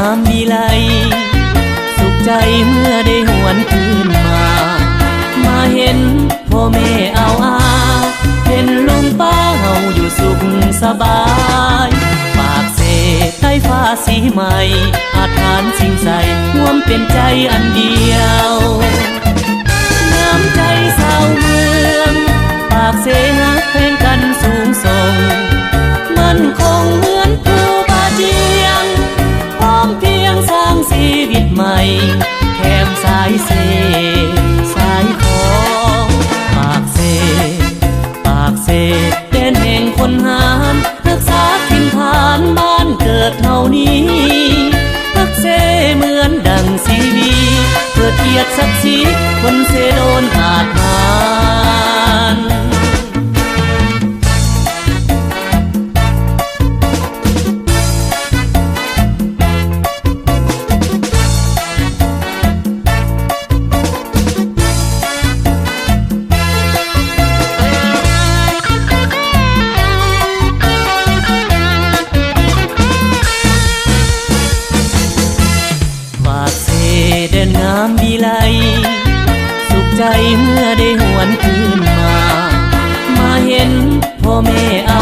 ามวิไลสุขใจเมื่อได้หวนคืนมาเห็นพ่อแม่เอาเห็นลุงป้าเฮาอยู่สุขสบายปากเสใต้ฟ้าสีใหม่อาถรรพ์สิ่งใสร่วมเป็นใจอันเดียวน้ำใจชาวเมืองปากเสหักแพงกันสูงส่งมั่นคงเหมือนภูบาเจียงพร้อมเพียงสร้างชีวิตใหม่แคมสายเสสายของปากเสแดนแห่งคนหารรักษาถิ่นฐานบ้านเกิดเท่านี้รักเสเหมือนดังสีดีเพื่อเกียรติศักดิ์ศรีคนเสโดนอาจหารงามวิไลสุขใจเมื่อได้หวนคืนมาเห็นพ่อแม่เอา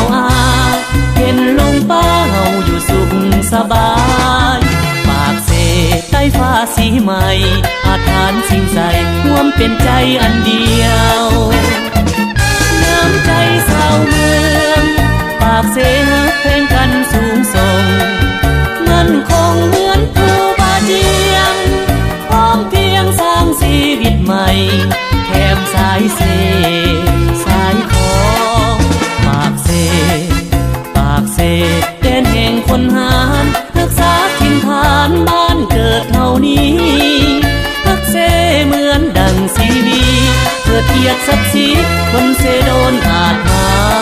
เห็นลุงป้าเฮาอยู่สุขสบายปากเสใต้ฟ้าสีใหม่อาถรรพ์สิ่งใสร่วมเป็นใจอันเดียวน้ำใจชาวเมืองปากเสหักแพงกันสูงส่งมั่นคงเหมือนภูบาเจียงพร้อมเพียงสร้างชีวิตใหม่แคมสายเสสายของปากเสแดนแห่งคนหารรักษาถิ่นฐานบ้านเกิดเท่านี้รักเสเหมือนดังสีดีเพื่อเกียรติศักดิ์ศรีคนเสโดนอาจหาร